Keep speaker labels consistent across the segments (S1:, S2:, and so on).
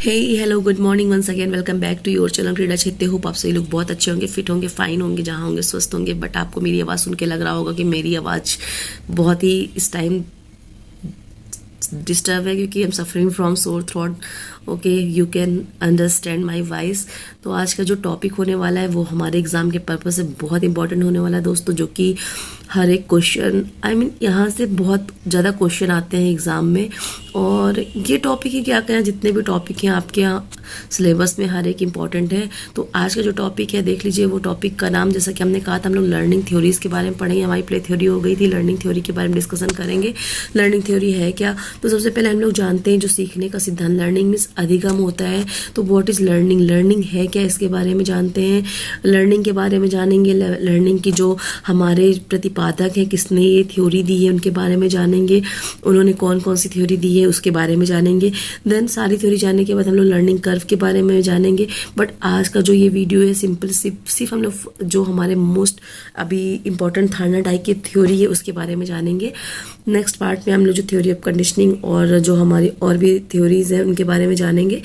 S1: Hey hello good morning once again welcome back to your channel Krida Kshetra. Hope आप सभी लोग बहुत अच्छे होंगे, फिट होंगे, फाइन होंगे, जहाँ होंगे स्वस्थ होंगे। बट आपको मेरी आवाज़ सुन के लग रहा होगा कि मेरी आवाज़ बहुत ही इस टाइम डिस्टर्ब है क्योंकि I am suffering from sore throat. Okay, you can understand my voice. तो आज का जो टॉपिक होने वाला है वो हमारे एग्ज़ाम के पर्पज़ से बहुत इंपॉर्टेंट होने वाला है दोस्तों, जो कि हर एक क्वेश्चन यहाँ से बहुत ज़्यादा क्वेश्चन आते हैं एग्ज़ाम में। और ये टॉपिक ही क्या कहें, जितने भी टॉपिक हैं आपके यहाँ सिलेबस में हर एक इम्पॉर्टेंट है। तो आज का जो टॉपिक है देख लीजिए, वो टॉपिक का नाम जैसा कि हमने कहा था हम लोग लर्निंग थ्योरीज़ के बारे में पढ़ेंगे। हमारी प्ले थ्योरी हो गई थी, लर्निंग थ्योरी के बारे में डिस्कशन करेंगे। लर्निंग थ्योरी है क्या? तो सबसे पहले हम लोग जानते हैं जो सीखने का सिद्धांत, लर्निंग मीन्स अधिगम होता है। तो व्हाट इज़ लर्निंग, लर्निंग है क्या, इसके बारे में जानते हैं। लर्निंग के बारे में जानेंगे, लर्निंग की जो हमारे प्रतिपादक हैं, किसने ये थ्योरी दी है उनके बारे में जानेंगे, उन्होंने कौन कौन सी थ्योरी दी है उसके बारे में जानेंगे। देन सारी थ्योरी जानने के बाद हम लोग लर्निंग कर्व के बारे में जानेंगे। बट आज का जो ये वीडियो है सिंपल सिर्फ हम लोग जो हमारे मोस्ट अभी इम्पोर्टेंट थार्ना डाई की थ्योरी है उसके बारे में जानेंगे। नेक्स्ट पार्ट में हम लोग जो थ्योरी ऑफ कंडीशनिंग और जो हमारी और भी थ्योरीज हैं उनके बारे में जानेंगे।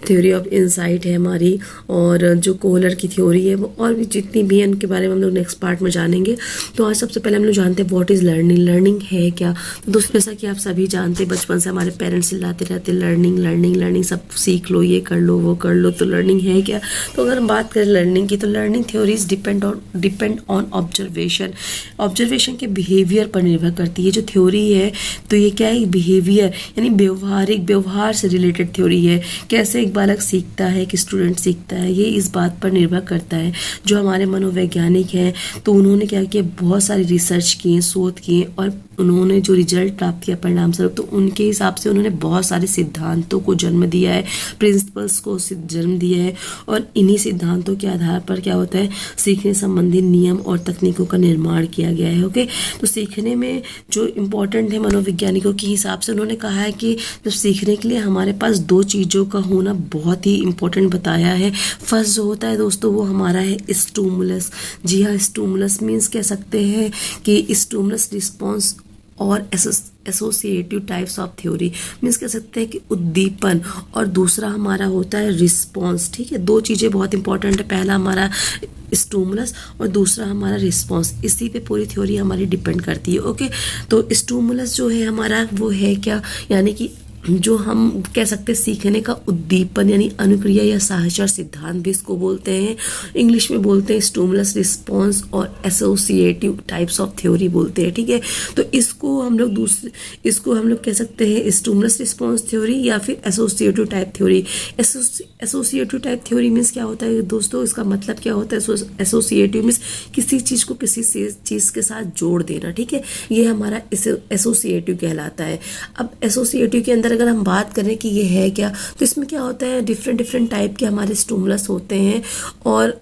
S1: थ्योरी ऑफ इंसाइट है हमारी, और जो कोहलर की थ्योरी है वो, और भी जितनी भी है उनके बारे में हम लोग नेक्स्ट पार्ट में जानेंगे। तो आज सबसे पहले हम लोग जानते हैं व्हाट इज़ लर्निंग, लर्निंग है क्या। तो दोस्तों जैसा कि आप सभी जानते हैं, बचपन से हमारे पेरेंट्स चिल्लाते रहते लर्निंग लर्निंग लर्निंग, सब सीख लो, ये कर लो, वो कर लो। तो लर्निंग है क्या? तो अगर हम बात करें लर्निंग की, तो learning theories depend on observation. Observation के बिहेवियर पर निर्भर करती है जो थ्योरी है। तो ये क्या है, बिहेवियर यानी व्यवहार से रिलेटेड थ्योरी है। कैसे एक बालक सीखता है, एक स्टूडेंट सीखता है, ये इस बात पर निर्भर करता है। जो हमारे मनोवैज्ञानिक हैं तो उन्होंने क्या किया, बहुत सारी रिसर्च किए, शोध किए, और उन्होंने जो रिजल्ट प्राप्त किया परिणाम स्वरूप, तो उनके हिसाब से उन्होंने बहुत सारे सिद्धांतों को जन्म दिया है, प्रिंसिपल्स को जन्म दिया है। और इन्हीं सिद्धांतों के आधार पर क्या होता है, सीखने संबंधी नियम और तकनीकों का निर्माण किया गया है। ओके, तो सीखने में जो इम्पोर्टेंट है मनोवैज्ञानिकों के हिसाब से उन्होंने कहा है कि जब सीखने के लिए हमारे पास दो चीज़ों का होना बहुत ही इम्पोर्टेंट बताया है। फर्स्ट जो होता है दोस्तों वो हमारा है स्टिमुलस। जी हाँ, स्टिमुलस मीन्स कह सकते हैं कि स्टिमुलस रिस्पॉन्स और associative types of theory means कह सकते हैं कि उद्दीपन, और दूसरा हमारा होता है रिस्पॉन्स। ठीक है, दो चीज़ें बहुत इंपॉर्टेंट है, पहला हमारा स्टिमुलस और दूसरा हमारा रिस्पॉन्स। इसी पे पूरी थ्योरी हमारी डिपेंड करती है। ओके, तो स्टिमुलस जो है हमारा वो है क्या, यानी कि जो हम कह सकते हैं सीखने का उद्दीपन यानी अनुक्रिया या सहचर सिद्धांत भी इसको बोलते हैं। इंग्लिश में बोलते हैं स्टिमुलस रिस्पॉन्स और एसोसिएटिव टाइप्स ऑफ थ्योरी बोलते हैं। ठीक है, तो इसको हम लोग कह सकते हैं स्टिमुलस रिस्पॉन्स थ्योरी या फिर associative type theory. Associative type theory means क्या होता है दोस्तों, इसका मतलब क्या होता है, एसोसिएटिव मीन्स किसी चीज़ को किसी चीज़ के साथ जोड़ देना। ठीक है, ये हमारा एसोसिएटिव कहलाता है। अब एसोसिएटिव के अंदर अगर हम बात करें कि ये है क्या, तो इसमें क्या होता है, डिफरेंट टाइप के हमारे स्टिमुलस होते हैं, और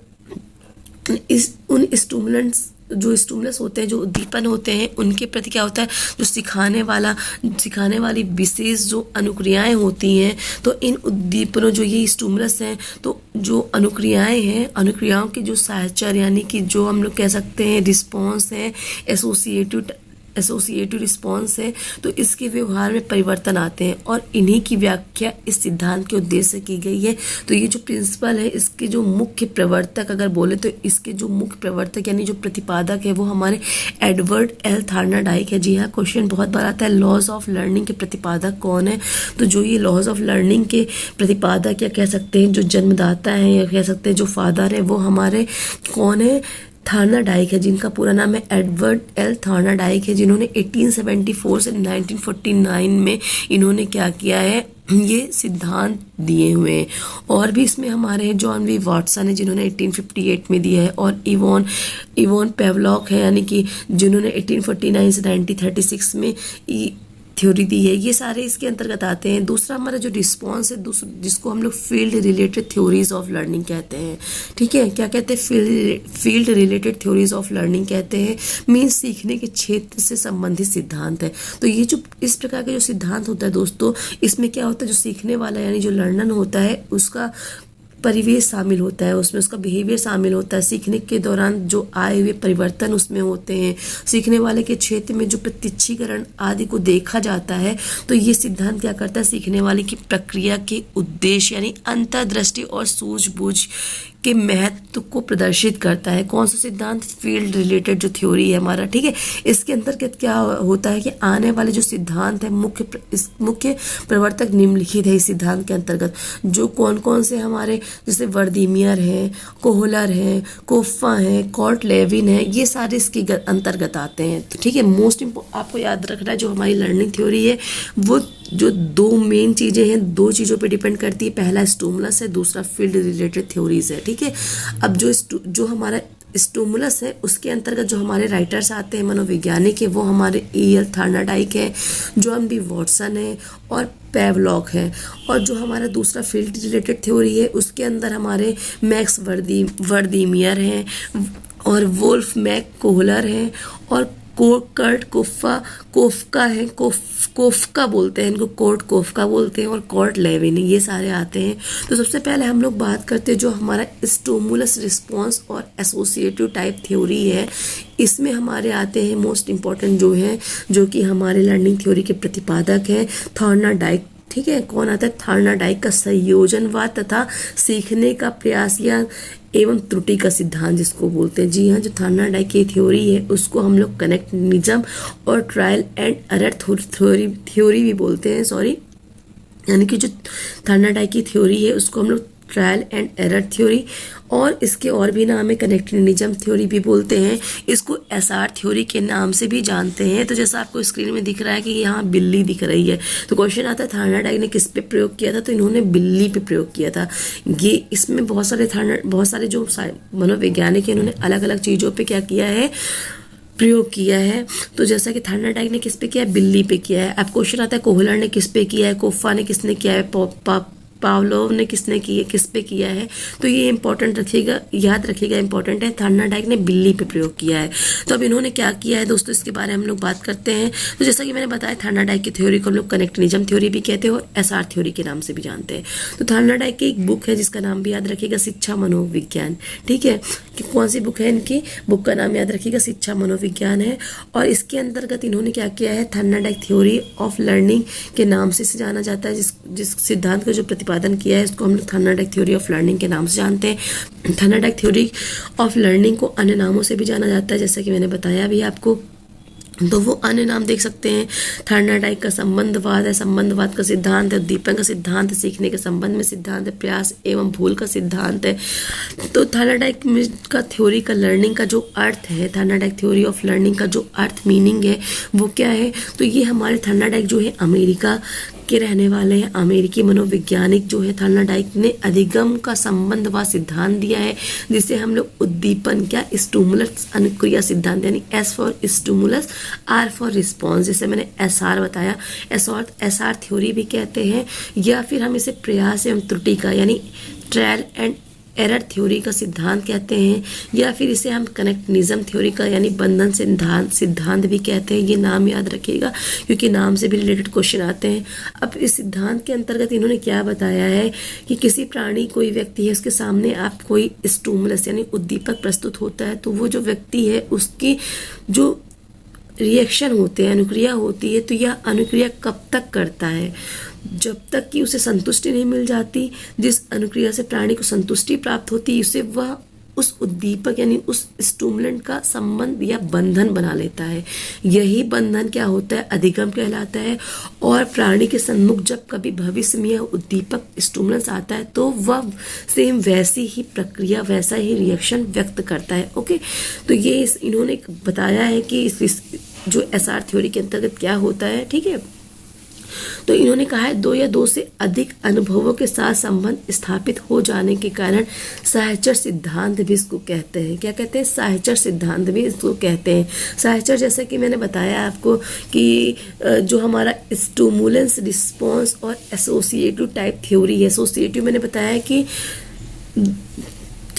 S1: उन स्टिमुलेंट्स जो स्टिमुलस होते हैं, जो उद्दीपन होते हैं, उनके प्रति क्या होता है, जो सिखाने वाली विशेष जो अनुक्रियाएं होती हैं। तो इन उद्दीपनों जो ये स्टिमुलस हैं, तो जो अनुक्रियाएं हैं, अनुक्रियाओं के जो सहचर यानी कि जो हम लोग कह सकते हैं रिस्पॉन्स है, एसोसिएटिव रिस्पॉन्स है, तो इसके व्यवहार में परिवर्तन आते हैं, और इन्हीं की व्याख्या इस सिद्धांत के उद्देश्य से की गई है। तो ये जो प्रिंसिपल है, इसके जो मुख्य प्रवर्तक अगर बोले तो इसके जो मुख्य प्रवर्तक यानी जो प्रतिपादक है वो हमारे एडवर्ड एल थार्नाडाइक है। जी हाँ, क्वेश्चन बहुत बार आता है, लॉज ऑफ लर्निंग के प्रतिपादक कौन है। तो जो ये लॉज ऑफ लर्निंग के प्रतिपादक या कह सकते हैं जो जन्मदाता है या कह सकते हैं जो फादर है, वो हमारे कौन है, थार्नाडाइक है, जिनका पूरा नाम है एडवर्ड एल थार्नाडाइक है, जिन्होंने 1874 से 1949 में इन्होंने क्या किया है, ये सिद्धांत दिए हुए हैं। और भी इसमें हमारे जॉन वी वाटसन है जिन्होंने 1858 में दिया है, और इवोन पेवलॉक है यानी कि जिन्होंने 1849 से 1936 में थ्योरी दी है। ये सारे इसके अंतर्गत आते हैं। दूसरा हमारा जो रिस्पॉन्स है, जिसको हम लोग field related theories of learning कहते हैं। ठीक है, क्या कहते हैं, field related theories of learning कहते हैं। मीन्स सीखने के क्षेत्र से संबंधित सिद्धांत है। तो ये जो इस प्रकार का जो सिद्धांत होता है दोस्तों, इसमें क्या होता है, जो सीखने वाला यानी जो लर्नर होता है उसका परिवेश शामिल होता है, उसमें उसका बिहेवियर शामिल होता है, सीखने के दौरान जो आए हुए परिवर्तन उसमें होते हैं, सीखने वाले के क्षेत्र में जो प्रत्यक्षीकरण आदि को देखा जाता है। तो ये सिद्धांत क्या करता है, सीखने वाले की प्रक्रिया के उद्देश्य यानी अंतर्दृष्टि और सूझबूझ के महत्व को प्रदर्शित करता है। कौन सा सिद्धांत, फील्ड रिलेटेड जो थ्योरी है हमारा, ठीक है। इसके अंतर्गत क्या होता है कि आने वाले जो सिद्धांत है मुख्य प्रवर्तक निम्नलिखित है इस सिद्धांत के अंतर्गत, जो कौन कौन से हमारे, जैसे वर्दीमियर हैं, कोहलर हैं, कोफ्फा हैं, कॉर्ट लेविन है, ये सारे इसके अंतर्गत आते हैं। तो ठीक है, मोस्ट आपको याद रखना है जो हमारी लर्निंग थ्योरी है वो जो दो मेन चीज़ें हैं, दो चीज़ों पे डिपेंड करती है। पहला स्टिमुलस है, दूसरा फील्ड रिलेटेड थ्योरीज है, ठीक है। अब जो हमारा स्टिमुलस है उसके अंतर्गत जो हमारे राइटर्स आते हैं मनोवैज्ञानिक है वो हमारे E.L. थॉर्नडाइक है, जॉन बी वॉटसन है और पेवलॉक है। और जो हमारा दूसरा फील्ड रिलेटेड थ्योरी है उसके अंदर हमारे मैक्स वर्दीमियर हैं और वोल्फ मैक कोहलर हैं और कर्ट कोफ्का है, कोफ्का बोलते हैं इनको, कोर्ट कोफ्का बोलते हैं और कॉर्ट लेविन, ये सारे आते हैं। तो सबसे पहले हम लोग बात करते हैं जो हमारा स्टिमुलस रिस्पॉन्स और एसोसिएटिव टाइप थ्योरी है। इसमें हमारे आते हैं मोस्ट इम्पॉर्टेंट जो है, जो कि हमारे लर्निंग थ्योरी के प्रतिपादक हैं थॉर्नडाइक, ठीक है। कौन आता है, थॉर्नडाइक का संयोजनवाद तथा सीखने का प्रयास या एवं त्रुटि का सिद्धांत जिसको बोलते हैं। जी हाँ, जो थॉर्नडाइक की थ्योरी है उसको हम लोग कनेक्टिनिज्म और ट्रायल एंड एरर थ्योरी भी बोलते हैं, सॉरी, यानी कि जो थॉर्नडाइक की थ्योरी है उसको हम लोग ट्रायल एंड एरर थ्योरी और इसके और भी नाम है, कनेक्टिनिज्म थ्योरी भी बोलते हैं, इसको एसआर थ्योरी के नाम से भी जानते हैं। तो जैसा आपको स्क्रीन में दिख रहा है कि यहाँ बिल्ली दिख रही है, तो क्वेश्चन आता है थॉर्नडाइक ने किस पे प्रयोग किया था, तो इन्होंने बिल्ली पे प्रयोग किया था। ये इसमें बहुत सारे जो मनोवैज्ञानिक हैं इन्होंने अलग अलग चीज़ों पर क्या किया है, प्रयोग किया है। तो जैसा कि थॉर्नडाइक ने किस पे किया है, बिल्ली पे किया है। अब क्वेश्चन आता है कोहलर ने किस पे किया है, कोफ्फा ने किसने किया है, पावलोव ने किस पे किया है। तो ये इंपॉर्टेंट रखिएगा, याद रखिएगा, इंपॉर्टेंट है। थॉर्नडाइक ने बिल्ली पे प्रयोग किया है। तो अब इन्होंने क्या किया है दोस्तों, इसके बारे में हम लोग बात करते हैं। तो जैसा कि मैंने बताया थॉर्नडाइक की थ्योरी को हम लोग कनेक्टिनिज्म थ्योरी भी कहते हैं और एसआर थ्योरी के नाम से भी जानते हैं। तो थॉर्नडाइक की एक बुक है जिसका नाम भी याद रखिएगा, शिक्षा मनोविज्ञान, ठीक है। कि कौन सी बुक है, इनकी बुक का नाम याद रखिएगा, शिक्षा मनोविज्ञान है। और इसके अंतर्गत इन्होंने क्या किया है, थॉर्नडाइक थ्योरी ऑफ लर्निंग के नाम से जाना जाता है। जिस सिद्धांत का जो प्रतिपादन किया है इसको हम लोग थॉर्नडाइक थ्योरी ऑफ लर्निंग के नाम से जानते हैं। थॉर्नडाइक थ्योरी ऑफ लर्निंग को अन्य नामों से भी जाना जाता है, जैसा कि मैंने बताया भी आपको। तो वो अन्य नाम देख सकते हैं। थॉर्नडाइक का संबंधवाद है, संबंधवाद का सिद्धांत है, उद्दीपन का सिद्धांत है, सीखने के संबंध में सिद्धांत है, प्रयास एवं भूल का सिद्धांत है। तो थॉर्नडाइक का थ्योरी का लर्निंग का जो अर्थ है, थॉर्नडाइक थ्योरी ऑफ लर्निंग का जो अर्थ मीनिंग है वो क्या है, तो ये हमारे थॉर्नडाइक जो है अमेरिका के रहने वाले हैं, अमेरिकी मनोवैज्ञानिक जो है। थॉर्नडाइक ने अधिगम का संबंधवाद सिद्धांत दिया है जिसे हम लोग उद्दीपन क्या, स्टिमुलस अनुक्रिया सिद्धांत, यानी S for stimulus R for response, जैसे मैंने एसआर बताया, एसआर थ्योरी भी कहते हैं। या फिर हम इसे प्रयास एवं त्रुटि का यानी ट्रायल एंड एरर थ्योरी का सिद्धांत कहते हैं। या फिर इसे हम कनेक्टिनिज्म थ्योरी का यानी बंधन सिद्धांत भी कहते हैं। ये नाम याद रखिएगा क्योंकि नाम से भी रिलेटेड क्वेश्चन आते हैं। अब इस सिद्धांत के अंतर्गत इन्होंने क्या बताया है कि किसी प्राणी, कोई व्यक्ति है, उसके सामने आप कोई स्टिमुलस यानी उद्दीपक प्रस्तुत होता है तो वो जो व्यक्ति है उसकी जो रिएक्शन होते हैं, अनुक्रिया होती है, तो यह अनुक्रिया कब तक करता है, जब तक कि उसे संतुष्टि नहीं मिल जाती। जिस अनुक्रिया से प्राणी को संतुष्टि प्राप्त होती है उसे वह उस उद्दीपक यानी उस स्टिमुलेंट का संबंध या बंधन बना लेता है। यही बंधन क्या होता है, अधिगम कहलाता है। और प्राणी के सम्मुख जब कभी भविष्य में यह उद्दीपक स्टिमुलेंस आता है तो वह सेम वैसी ही प्रक्रिया, वैसा ही रिएक्शन व्यक्त करता है। ओके, तो ये इन्होंने बताया है कि इस जो एसआर थ्योरी के अंतर्गत क्या होता है, ठीक है। तो इन्होंने कहा है दो या दो से अधिक अनुभवों के साथ संबंध स्थापित हो जाने के कारण साहचर्य सिद्धांत भी इसको कहते हैं। क्या कहते हैं, साहचर्य सिद्धांत भी इसको कहते हैं। साहचर्य जैसे कि मैंने बताया आपको कि जो हमारा स्टिमुलेंस रिस्पॉन्स और एसोसिएटिव टाइप थ्योरी है। एसोसिएटिव मैंने बताया कि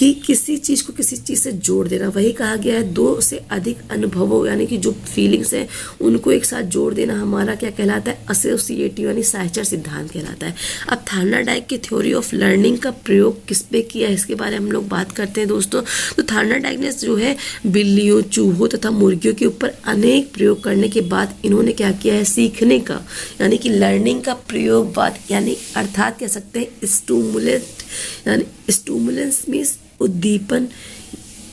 S1: कि किसी चीज को किसी चीज से जोड़ देना। वही कहा गया है, दो से अधिक अनुभवों यानी कि जो फीलिंग्स है उनको एक साथ जोड़ देना हमारा क्या कहलाता है, एसोसिएटिव यानी साहचर्य सिद्धांत कहलाता है। अब थार्नाडाइक की थ्योरी ऑफ लर्निंग का प्रयोग किस पे किया है इसके बारे में हम लोग बात करते हैं दोस्तों। तो थार्नाडाइक ने जो है बिल्लियों, चूहों तथा मुर्गियों के ऊपर अनेक प्रयोग करने के बाद इन्होंने क्या किया है, सीखने का यानी कि लर्निंग का प्रयोग बाद यानी अर्थात कह सकते हैं स्टूमुलेट यानी स्टूमुलेंस मीन्स उद्दीपन,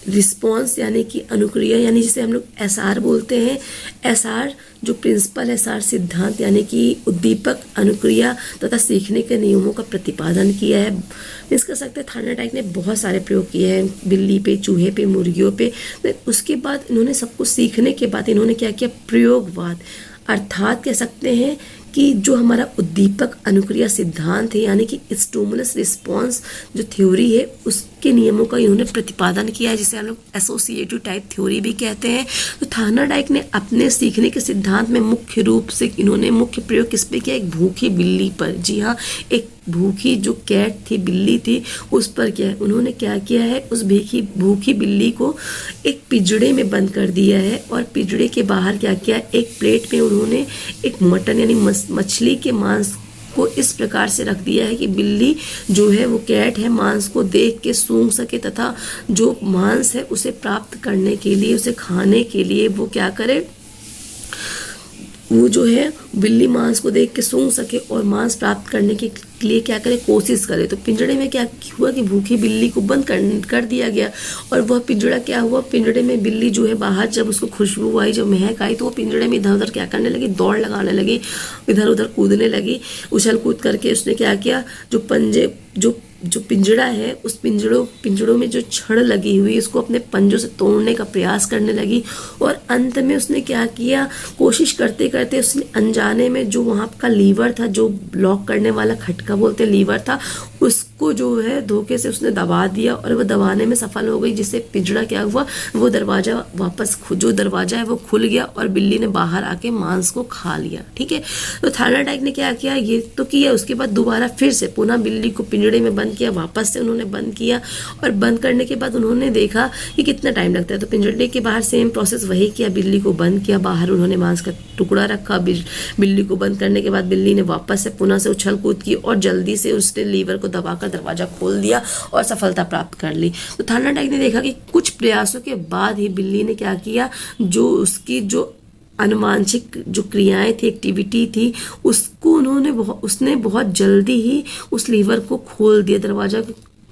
S1: रिस्पॉन्स यानी कि अनुक्रिया यानी जिसे हम लोग एसआर बोलते हैं। एसआर जो प्रिंसिपल एसआर सिद्धांत यानी कि उद्दीपक, अनुक्रिया तथा सीखने के नियमों का प्रतिपादन किया है। मीन्स कर सकते हैं थार्नाडाइक ने बहुत सारे प्रयोग किए हैं बिल्ली पे, चूहे पे, मुर्गियों पे। तो उसके बाद इन्होंने सबको सीखने के बाद इन्होंने क्या किया, प्रयोगवाद अर्थात कह सकते हैं कि जो हमारा उद्दीपक अनुक्रिया सिद्धांत है यानी कि स्टिमुलस रिस्पॉन्स जो थ्योरी है उसके नियमों का इन्होंने प्रतिपादन किया है, जिसे हम लोग एसोसिएटिव टाइप थ्योरी भी कहते हैं। तो थार्नाडाइक ने अपने सीखने के सिद्धांत में मुख्य रूप से इन्होंने मुख्य प्रयोग किस पे किया, एक भूखी बिल्ली पर। जी हाँ, एक भूखी जो कैट थी, बिल्ली थी, उस पर क्या है उन्होंने क्या किया है, उस भूखी बिल्ली को एक पिंजड़े में बंद कर दिया है और पिंजड़े के बाहर क्या किया, एक प्लेट में उन्होंने एक मटन यानी मछली के मांस को इस प्रकार से रख दिया है कि बिल्ली जो है वो कैट है मांस को देख के सूंघ सके तथा जो मांस है उसे प्राप्त करने के लिए, उसे खाने के लिए वो क्या करे, वो जो है बिल्ली मांस को देख के सूंघ सके और मांस प्राप्त करने के लिए क्या करे, कोशिश करे। तो पिंजड़े में क्या हुआ कि भूखी बिल्ली को बंद कर दिया गया और वह पिंजड़ा क्या हुआ, पिंजड़े में बिल्ली जो है बाहर जब उसको खुशबू आई, जब महक आई, तो वो पिंजड़े में इधर उधर क्या करने लगी, दौड़ लगाने लगी, इधर उधर कूदने लगी। उछल कूद करके उसने क्या किया, जो पिंजड़ा है उस पिंजड़ों में जो छड़ लगी हुई उसको अपने पंजों से तोड़ने का प्रयास करने लगी और अंत में उसने क्या किया, कोशिश करते करते उसने अनजाने में जो वहाँ का लीवर था, जो लॉक करने वाला खटका बोलते लीवर था, उसको जो है धोखे से उसने दबा दिया और वो दबाने में सफल हो गई, जिससे पिंजड़ा क्या हुआ, वो दरवाजा वापस जो दरवाजा है वो खुल गया और बिल्ली ने बाहर आके मांस को खा लिया। ठीक है, तो थार्नाडाइक ने क्या किया, ये तो किया, उसके बाद दोबारा फिर से पुनः बिल्ली को पिंजड़े में बंद किया, वापस से उन्होंने बंद किया और बंद करने के बाद उन्होंने देखा कि कितना टाइम लगता है। तो पिंजड़े के बाहर सेम प्रोसेस वही किया, बिल्ली को बंद किया, बाहर उन्होंने मांस का टुकड़ा रखा, बिल्ली को बंद करने के बाद बिल्ली ने वापस से पुनः से उछल कूद की और जल्दी से उसने लीवर को दबाकर दरवाजा खोल दिया और सफलता प्राप्त कर ली। तो थार्नाडाइक ने देखा कि कुछ प्रयासों के बाद ही बिल्ली ने क्या किया, जो उसकी जो अनुवांशिक जो क्रियाएं थी, एक्टिविटी थी, उसको उसने बहुत जल्दी ही उस लीवर को खोल दिया।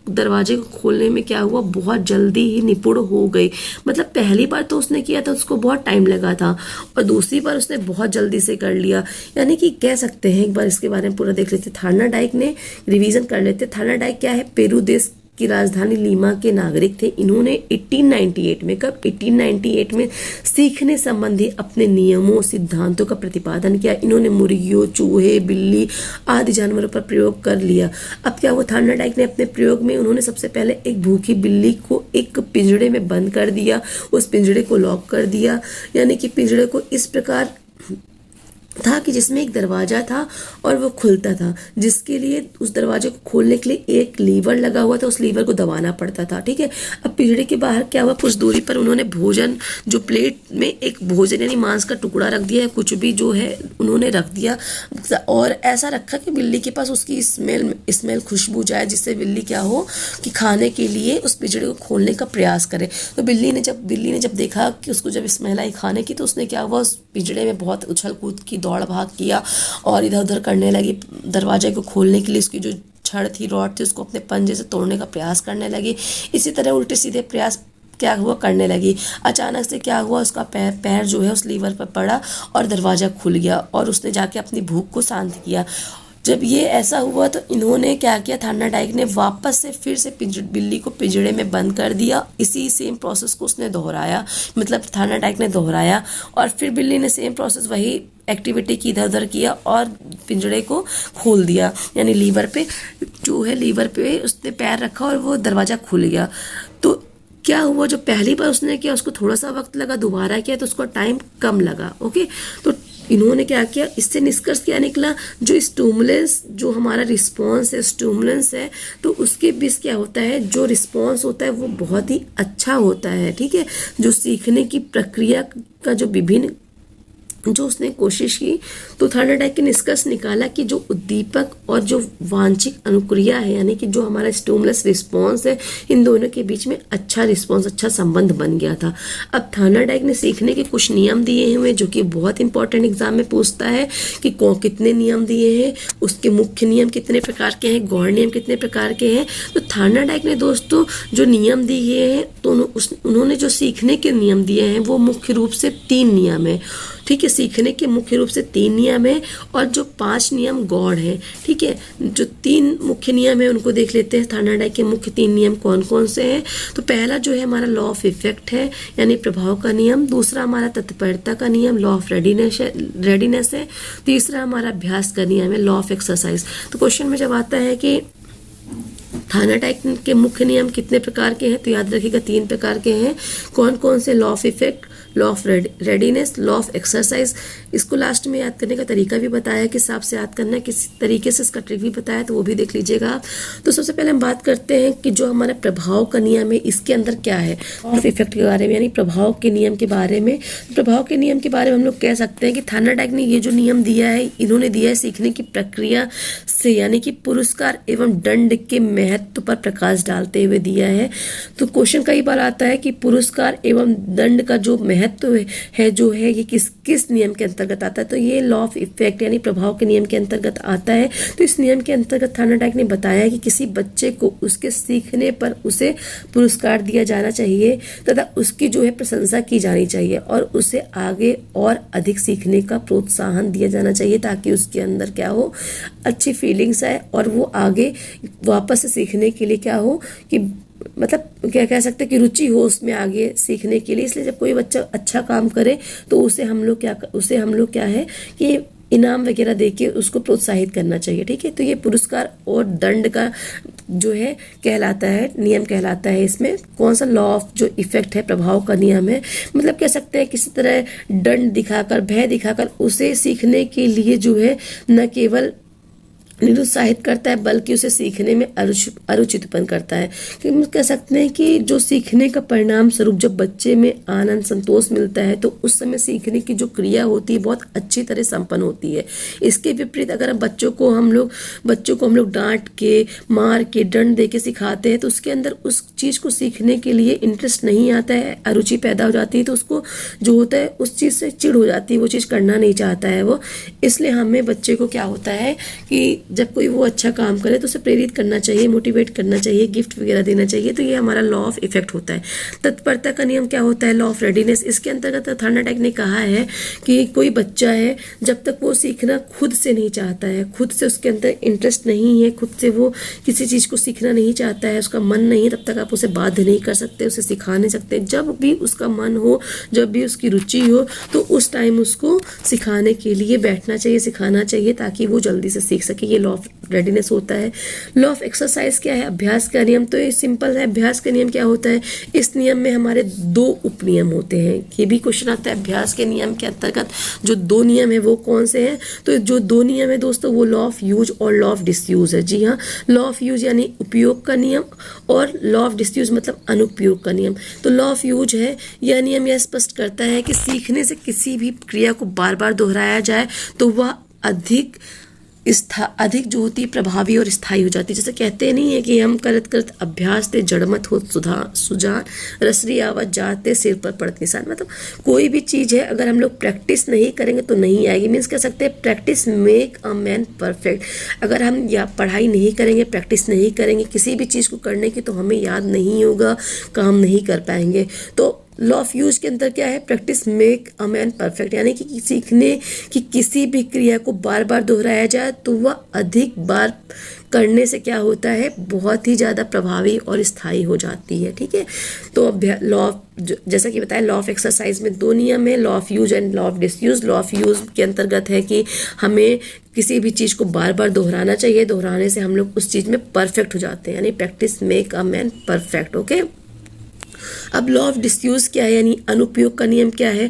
S1: दरवाजे को खोलने में क्या हुआ, बहुत जल्दी ही निपुण हो गई। मतलब पहली बार तो उसने किया था उसको बहुत टाइम लगा था और दूसरी बार उसने बहुत जल्दी से कर लिया। यानी कि कह सकते हैं, एक बार इसके बारे में पूरा देख लेते, थार्नाडाइक ने रिवीजन कर लेते। थार्नाडाइक क्या है, पेरू देश की राजधानी लीमा के नागरिक थे। इन्होंने 1898 में 1898 में सीखने संबंधी अपने नियमों, सिद्धांतों का प्रतिपादन किया। इन्होंने मुर्गियों, चूहे, बिल्ली आदि जानवरों पर प्रयोग कर लिया। अब क्या हुआ, थार्नाडाइक ने अपने प्रयोग में उन्होंने सबसे पहले एक भूखी बिल्ली को एक पिंजड़े में बंद कर दिया, उस पिंजड़े को लॉक कर दिया, यानी कि पिंजड़े को इस प्रकार था कि जिसमें एक दरवाजा था और वो खुलता था, जिसके लिए उस दरवाजे को खोलने के लिए एक लीवर लगा हुआ था, उस लीवर को दबाना पड़ता था। ठीक है, अब पिंजड़े के बाहर क्या हुआ, कुछ दूरी पर उन्होंने भोजन, जो प्लेट में एक भोजन यानी मांस का टुकड़ा रख दिया, कुछ भी जो है उन्होंने रख दिया और ऐसा रखा कि बिल्ली के पास उसकी स्मेल खुशबू जाए, जिससे बिल्ली क्या हो कि खाने के लिए उस पिंजड़े को खोलने का प्रयास करे। तो बिल्ली ने जब देखा कि उसको जब स्मेल आई खाने की, तो उसने क्या हुआ, उस पिंजड़े में बहुत उछल कूद की, दौड़ भाग किया और इधर उधर करने लगी। दरवाजे को खोलने के लिए उसकी जो छड़ थी, रॉड थी, उसको अपने पंजे से तोड़ने का प्रयास करने लगी। इसी तरह उल्टे सीधे प्रयास क्या हुआ करने लगी। अचानक से क्या हुआ, उसका पैर जो है उस लीवर पर पड़ा और दरवाजा खुल गया और उसने जाके अपनी भूख को शांत किया। जब ये ऐसा हुआ तो इन्होंने क्या किया, थार्नाडाइक ने वापस से फिर से बिल्ली को पिंजड़े में बंद कर दिया। इसी सेम प्रोसेस को उसने दोहराया, मतलब थार्नाडाइक ने दोहराया और फिर बिल्ली ने सेम प्रोसेस वही एक्टिविटी की, इधर उधर किया और पिंजड़े को खोल दिया, यानी लीवर पे उसने पैर रखा और वो दरवाजा खुल गया। तो क्या हुआ, जो पहली बार उसने किया उसको थोड़ा सा वक्त लगा, दोबारा किया तो उसको टाइम कम लगा। ओके, तो इन्होंने क्या किया, इससे निष्कर्ष क्या निकला, जो स्टिमुलेंस, जो हमारा रिस्पॉन्स है, स्टिमुलेंस है, तो उसके बीच क्या होता है, जो रिस्पॉन्स होता है वो बहुत ही अच्छा होता है। ठीक है, जो सीखने की प्रक्रिया का जो विभिन्न जो उसने कोशिश की, तो थॉर्नडाइक ने निष्कर्ष निकाला कि जो उद्दीपक और जो वांछित अनुक्रिया है, यानी कि जो हमारा स्टिमुलस रिस्पॉन्स है, इन दोनों के बीच में अच्छा रिस्पॉन्स, अच्छा संबंध बन गया था। अब थॉर्नडाइक ने सीखने के कुछ नियम दिए हुए, जो कि बहुत इंपॉर्टेंट एग्जाम में पूछता है कि कितने नियम दिए हैं, उसके मुख्य नियम कितने प्रकार के हैं, गौण नियम कितने प्रकार के हैं। तो थॉर्नडाइक ने दोस्तों जो नियम दिए हैं, तो उन्होंने जो सीखने के नियम दिए हैं वो मुख्य रूप से 3 नियम है। ठीक है, सीखने के मुख्य रूप से 3 नियम है और जो 5 नियम गौण है। ठीक है, जो 3 मुख्य नियम है उनको देख लेते हैं, थॉर्नडाइक के मुख्य 3 नियम कौन कौन से हैं। तो पहला जो है हमारा लॉ ऑफ इफेक्ट है, यानी प्रभाव का नियम। दूसरा हमारा तत्परता का नियम, लॉ ऑफ रेडीनेस है। तीसरा हमारा अभ्यास का नियम है, लॉ ऑफ एक्सरसाइज। तो क्वेश्चन में जब आता है कि थॉर्नडाइक के मुख्य नियम कितने प्रकार के हैं, तो याद रखिएगा 3 प्रकार के हैं। कौन कौन से, law of effect, law of readiness, law of exercise. इसको लास्ट में याद करने का तरीका भी बताया, किस हिसाब से याद करना है, किस तरीके से इसका ट्रिक भी बताया, तो वो भी देख लीजिएगा। तो सबसे पहले हम बात करते हैं कि जो हमारा प्रभाव का नियम है, इसके अंदर क्या है, ऑफ इफेक्ट के बारे में, यानी प्रभाव के नियम के बारे में। प्रभाव के नियम के बारे में हम लोग कह सकते हैं कि थॉर्नडाइक ने ये जो नियम दिया है, इन्होंने दिया है सीखने की प्रक्रिया से, यानी कि पुरस्कार एवं दंड के महत्व पर प्रकाश डालते हुए दिया है। तो क्वेश्चन कई बार आता है कि पुरस्कार एवं दंड का जो महत्व है जो है ये किस नियम के अंतर्गत आता है, तो ये लॉ ऑफ इफेक्ट यानी प्रभाव के नियम के अंतर्गत आता है। तो इस नियम के अंतर्गत थॉर्नडाइक ने बताया कि किसी बच्चे को उसके सीखने पर उसे पुरस्कार दिया जाना चाहिए तथा उसकी जो है प्रशंसा की जानी चाहिए और उसे आगे और अधिक सीखने का प्रोत्साहन दिया जाना चाहिए, ताकि उसके अंदर क्या हो, अच्छी फीलिंग्स आए और वो आगे वापस से सीखने के लिए क्या हो, कि मतलब क्या कह सकते हैं कि रुचि हो उसमें आगे सीखने के लिए। इसलिए जब कोई बच्चा अच्छा काम करे तो उसे हम लोग क्या है कि इनाम वगैरह देके उसको प्रोत्साहित करना चाहिए। ठीक है, तो ये पुरस्कार और दंड का जो है कहलाता है, नियम कहलाता है। इसमें कौन सा, लॉ ऑफ जो इफेक्ट है, प्रभाव का नियम है। मतलब कह सकते हैं किसी तरह दंड दिखाकर, भय दिखाकर उसे सीखने के लिए जो है न केवल निरुत्साहित करता है बल्कि उसे सीखने में अरुचि उत्पन्न करता है। क्योंकि कह सकते हैं कि जो सीखने का परिणाम स्वरूप जब बच्चे में आनंद, संतोष मिलता है तो उस समय सीखने की जो क्रिया होती है बहुत अच्छी तरह संपन्न होती है। इसके विपरीत अगर बच्चों को हम लोग डांट के, मार के, दंड दे के सिखाते हैं तो उसके अंदर उस चीज को सीखने के लिए इंटरेस्ट नहीं आता है, अरुचि पैदा हो जाती है, तो उसको जो होता है उस चीज से चिढ़ हो जाती है, वो चीज करना नहीं चाहता है वो। इसलिए हमें बच्चे को क्या होता है कि जब कोई वो अच्छा काम करे तो उसे प्रेरित करना चाहिए, मोटिवेट करना चाहिए, गिफ्ट वगैरह देना चाहिए। तो ये हमारा लॉ ऑफ इफेक्ट होता है। तत्परता का नियम क्या होता है, लॉ ऑफ रेडीनेस। इसके अंतर्गत थॉर्नडाइक ने कहा है कि कोई बच्चा है जब तक वो सीखना खुद से नहीं चाहता है, खुद से उसके अंदर इंटरेस्ट नहीं है, खुद से वो किसी चीज को सीखना नहीं चाहता है, उसका मन नहीं, तब तक आप उसे बाध्य नहीं कर सकते, उसे सिखा नहीं सकते। जब भी उसका मन हो, जब भी उसकी रुचि हो, तो उस टाइम उसको सिखाने के लिए बैठना चाहिए, सिखाना चाहिए, ताकि वो जल्दी से सीख सके। ये लॉ ऑफ रेडीनेस होता है। लॉ ऑफ एक्सरसाइज क्या है, अभ्यास का नियम। तो ये सिंपल है, अभ्यास का नियम क्या होता है, इस नियम में हमारे 2 उपनियम होते हैं। ये भी क्वेश्चन आता है, अभ्यास के नियम के अंतर्गत जो 2 नियम है वो कौन से हैं। तो जो 2 नियम है दोस्तों वो लॉ ऑफ यूज और लॉ ऑफ डिसयूज है। जी हाँ, लॉ ऑफ यूज यानी उपयोग का नियम और लॉ ऑफ डिसयूज मतलब अनुपयोग का नियम। तो लॉ ऑफ यूज है, यह नियम यह स्पष्ट करता है कि सीखने से किसी भी क्रिया को बार बार दोहराया जाए तो वह अधिक जो होती है प्रभावी और स्थायी हो जाती है। जैसे कहते नहीं है कि हम करत करत अभ्यास ते जड़मत हो सुजान, रसरी आवाज जाते सिर पर पड़त निशान। मतलब कोई भी चीज है अगर हम लोग प्रैक्टिस नहीं करेंगे तो नहीं आएगी। मीन्स कह सकते हैं practice make a man perfect. अगर हम या पढ़ाई नहीं करेंगे, प्रैक्टिस नहीं करेंगे किसी भी चीज को करने की, तो हमें याद नहीं होगा, काम नहीं कर पाएंगे। तो लॉ ऑफ यूज के अंदर क्या है, practice make a man perfect, यानी कि सीखने की किसी भी क्रिया को बार बार दोहराया जाए तो वह अधिक बार करने से क्या होता है, बहुत ही ज़्यादा प्रभावी और स्थायी हो जाती है। ठीक है, तो लॉ ऑफ जैसा कि बताया, लॉ ऑफ एक्सरसाइज में 2 नियम है, law of use and law of disuse. Law of use के अंतर्गत है कि हमें किसी भी चीज़ को बार बार दोहराना चाहिए, दोहराने से हम लोग उस चीज़ में परफेक्ट हो जाते हैं, यानी practice make a man perfect. Okay, अब लॉ ऑफ डिसयूज क्या है, यानी अनुपयोग का नियम क्या है।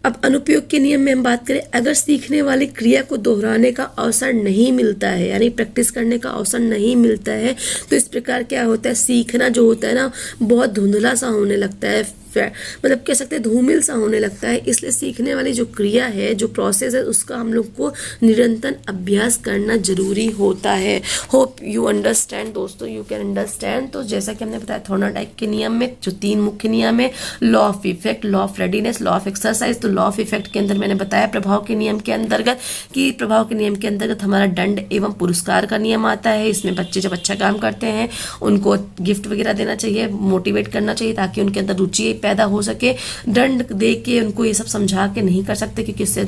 S1: अब अनुप्रयोग के नियम में हम बात करें, अगर सीखने वाली क्रिया को दोहराने का अवसर नहीं मिलता है, यानी प्रैक्टिस करने का अवसर नहीं मिलता है, तो इस प्रकार क्या होता है, सीखना जो होता है ना बहुत धुंधला सा होने लगता है, मतलब कह सकते हैं धूमिल सा होने लगता है। इसलिए सीखने वाली जो क्रिया है, जो प्रोसेस है, उसका हम लोग को निरंतर अभ्यास करना जरूरी होता है। होप यू अंडरस्टैंड दोस्तों, यू कैन अंडरस्टैंड। तो जैसा कि हमने बताया थॉर्नडाइक के नियम में जो 3 मुख्य नियम है, law of effect, law of readiness, law of exercise. तो लॉ ऑफ इफेक्ट के अंदर मैंने बताया प्रभाव के नियम के अंतर्गत कि प्रभाव के नियम के अंतर्गत हमारा दंड एवं पुरस्कार का नियम आता है। इसमें बच्चे जब अच्छा काम करते हैं उनको गिफ्ट वगैरह देना चाहिए, मोटिवेट करना चाहिए ताकि उनके अंदर रुचि पैदा हो सके। दंड दे के उनको ये सब समझा के नहीं कर सकते, क्योंकि इससे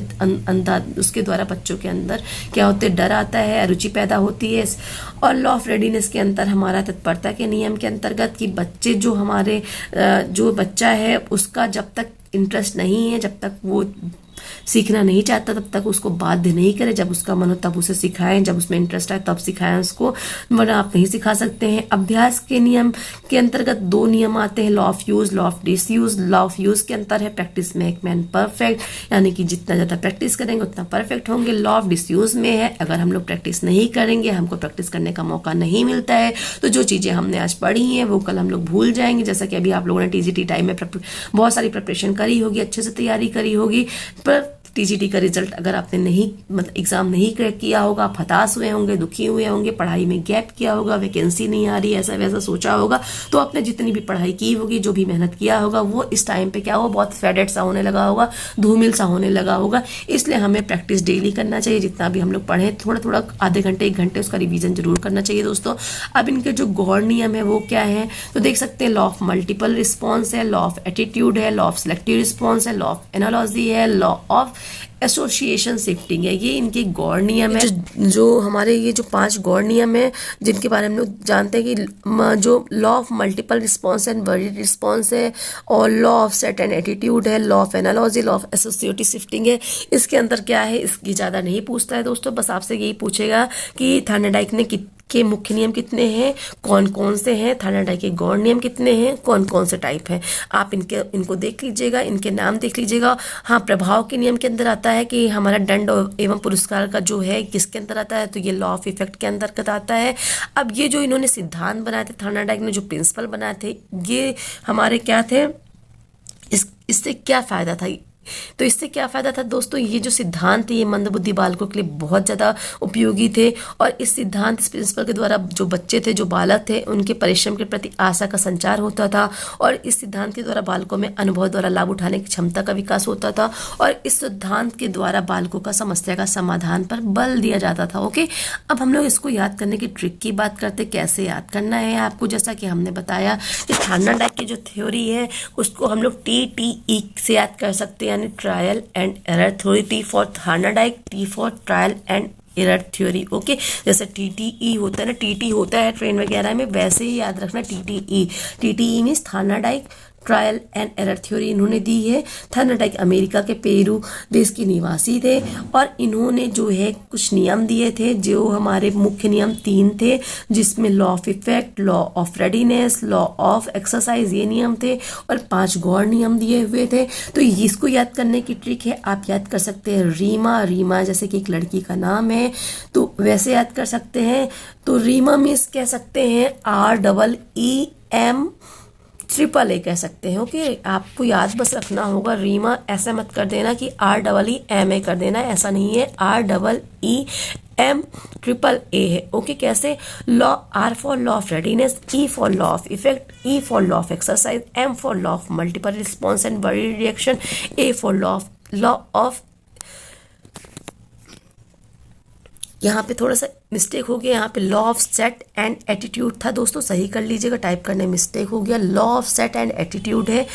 S1: उसके द्वारा बच्चों के अंदर क्या होते डर आता है, रुचि पैदा होती है। और लॉ ऑफ रेडीनेस के अंतर हमारा तत्परता के नियम के अंतर्गत कि बच्चे जो हमारे जो बच्चा है उसका जब तक इंटरेस्ट नहीं है, जब तक वो सीखना नहीं चाहता तब तक उसको बाध्य नहीं करे, जब उसका मन हो तब उसे सिखाएं, जब उसमें इंटरेस्ट आए तब सिखाएं उसको, वरना आप नहीं सिखा सकते हैं। अभ्यास के नियम के अंतर्गत 2 नियम आते हैं, law of use, law of disuse. Law of use के अंतर है प्रैक्टिस मेक मैन परफेक्ट, यानी कि जितना ज्यादा प्रैक्टिस करेंगे उतना परफेक्ट होंगे। लॉ ऑफ डिसयूज में है अगर हम लोग प्रैक्टिस नहीं करेंगे, हमको प्रैक्टिस करने का मौका नहीं मिलता है, तो जो चीजें हमने आज पढ़ी हैं वो कल हम लोग भूल जाएंगे। जैसा कि अभी आप लोगों ने टीजीटी टाइम में बहुत सारी प्रिपरेशन करी होगी, अच्छे से तैयारी करी होगी, पर टीजीटी का रिजल्ट अगर आपने नहीं मतलब एग्जाम नहीं क्रैक किया होगा, आप हताश हुए होंगे, दुखी हुए होंगे, पढ़ाई में गैप किया होगा, वैकेंसी नहीं आ रही, ऐसा वैसा सोचा होगा, तो आपने जितनी भी पढ़ाई की होगी, जो भी मेहनत किया होगा, वो इस टाइम पे क्या हो बहुत फेडेड सा होने लगा होगा, धूमिल सा होने लगा होगा। इसलिए हमें प्रैक्टिस डेली करना चाहिए, जितना भी हम लोग पढ़े थोड़ा थोड़ा आधे घंटे 1 घंटे उसका रिवीजन जरूर करना चाहिए दोस्तों। अब इनके जो गौड़ नियम है वो क्या है, तो देख सकते हैं लॉ ऑफ मल्टीपल रिस्पॉन्स है, लॉ ऑफ एटीट्यूड है, लॉ ऑफ सिलेक्टिव रिस्पॉन्स है, लॉ ऑफ एनालॉजी है, लॉ ऑफ एसोसिएशन शिफ्टिंग है। ये इनके गौड़ नियम है, जो हमारे ये जो 5 गौड़ नियम है जिनके बारे में हम लोग जानते हैं कि जो law of multiple response and varied response है, और law of set and attitude है, law of analogy, law of associative shifting है। इसके अंदर क्या है, इसकी ज्यादा नहीं पूछता है दोस्तों, बस आपसे यही पूछेगा कि थॉर्नडाइक ने के मुख्य नियम कितने हैं, कौन कौन से हैं, थॉर्नडाइक के गौड़ नियम कितने हैं, कौन कौन से टाइप हैं, आप इनको देख लीजिएगा, इनके नाम देख लीजिएगा। हाँ, प्रभाव के नियम के अंदर आता है कि हमारा दंड एवं पुरस्कार का जो है किसके अंदर आता है, तो ये लॉ ऑफ इफेक्ट के अंतर्गत आता है। अब ये जो इन्होंने सिद्धांत बनाए थे, थॉर्नडाइक ने जो प्रिंसिपल बनाए थे, ये हमारे क्या थे, इससे क्या फायदा था, तो इससे क्या फायदा था दोस्तों, ये जो सिद्धांत थे ये मंदबुद्धि बालकों के लिए बहुत ज्यादा उपयोगी थे, और इस सिद्धांत इस प्रिंसिपल के द्वारा जो बच्चे थे, जो बालक थे, उनके परिश्रम के प्रति आशा का संचार होता था, और इस सिद्धांत के द्वारा बालकों में अनुभव द्वारा लाभ उठाने की क्षमता का विकास होता था, और इस सिद्धांत के द्वारा बालकों का समस्या का समाधान पर बल दिया जाता था। ओके, अब हम लोग इसको याद करने की ट्रिक की बात करते, कैसे याद करना है आपको। जैसा कि हमने बताया कि थॉर्नडाइक की जो थ्योरी है उसको हम लोग TTE से याद कर सकते हैं, यानी trial and error theory. T for Thorndike, T for trial and error theory. Okay, जैसे TTE होता है ना, TT होता है ट्रेन वगैरह में, वैसे ही याद रखना TTE। TTE means Thorndike trial and error theory इन्होंने दी है। थॉर्नडाइक अमेरिका के पेरू देश के निवासी थे, और इन्होंने जो है कुछ नियम दिए थे, जो हमारे मुख्य नियम 3 थे, जिसमें law of effect, law of readiness, law of exercise, ये नियम थे, और 5 गौड़ नियम दिए हुए थे। तो इसको याद करने की ट्रिक है, आप याद कर सकते हैं रीमा, रीमा जैसे कि एक लड़की का नाम है, तो वैसे याद कर सकते हैं। तो रीमा मीन्स कह सकते हैं REEM AAA कह सकते हैं। ओके, आपको याद बस रखना होगा, रीमा ऐसा मत कर देना कि REEMA कर देना, ऐसा नहीं है, REEM AAA है। ओके, कैसे, law, R for law of readiness, E for law of effect, E for law of exercise, M for law of multiple response and varied reaction, A for law of यहाँ पे थोड़ा सा mistake हो गया, यहाँ पे law of set and attitude था दोस्तों, सही कर लीजिएगा, टाइप करने में मिस्टेक हो गया, law of set and attitude है,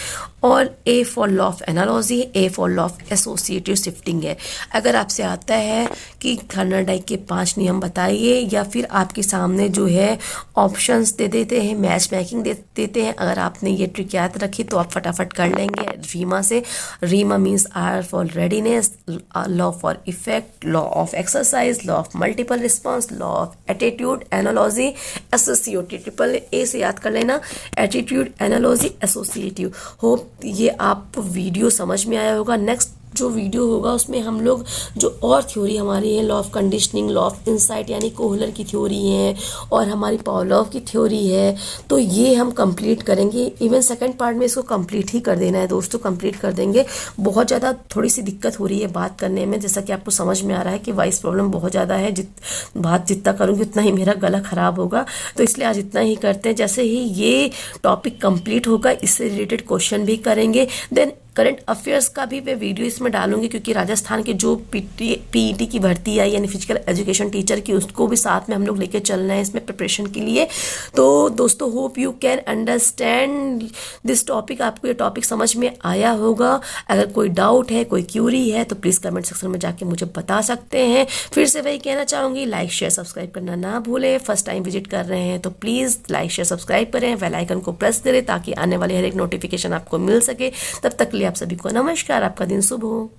S1: और A for law of analogy, A for law of associative shifting है। अगर आपसे आता है कि थॉर्नडाइक के 5 नियम बताइए, या फिर आपके सामने जो है ऑप्शंस दे देते हैं, मैच मेकिंग दे देते हैं, अगर आपने ये ट्रिक याद रखी तो आप फटाफट कर लेंगे रीमा से। Reema means R for readiness, law for effect, law of exercise, law of multiple response, law of attitude, analogy, associative. A से याद कर लेना, एटीट्यूड, एनालॉजी, एसोसिएटिव। होप ये आप वीडियो समझ में आया होगा। नेक्स्ट जो वीडियो होगा उसमें हम लोग जो और थ्योरी हमारी है, law of conditioning, law of insight यानी कोहलर की थ्योरी है और हमारी पावलोव की थ्योरी है, तो ये हम कंप्लीट करेंगे। इवन सेकंड पार्ट में इसको कंप्लीट ही कर देना है दोस्तों, कंप्लीट कर देंगे। बहुत ज़्यादा थोड़ी सी दिक्कत हो रही है बात करने में, जैसा कि आपको समझ में आ रहा है कि वॉइस प्रॉब्लम बहुत ज़्यादा है। बात जितना करूँगी उतना ही मेरा गला ख़राब होगा, तो इसलिए आज इतना ही करते हैं। जैसे ही ये टॉपिक कंप्लीट होगा इससे रिलेटेड क्वेश्चन भी करेंगे, देन करंट अफेयर्स का भी मैं वीडियो इसमें डालूंगी, क्योंकि राजस्थान के जो पीईटी की भर्ती आई यानी फिजिकल एजुकेशन टीचर की, उसको भी साथ में हम लोग लेके चलना है इसमें प्रिपरेशन के लिए। तो दोस्तों hope you can understand this topic. आपको ये टॉपिक समझ में आया होगा। अगर कोई डाउट है, कोई क्यूरी है तो प्लीज़ कमेंट सेक्शन में जाके मुझे बता सकते हैं। फिर से वही कहना चाहूँगी, लाइक शेयर सब्सक्राइब करना ना भूलें। फर्स्ट टाइम विजिट कर रहे हैं तो प्लीज़ लाइक शेयर सब्सक्राइब करें, बेल आइकन को प्रेस करें ताकि आने वाले हर एक नोटिफिकेशन आपको मिल सके। तब तक के लिए आप सभी को नमस्कार, आपका दिन शुभ हो।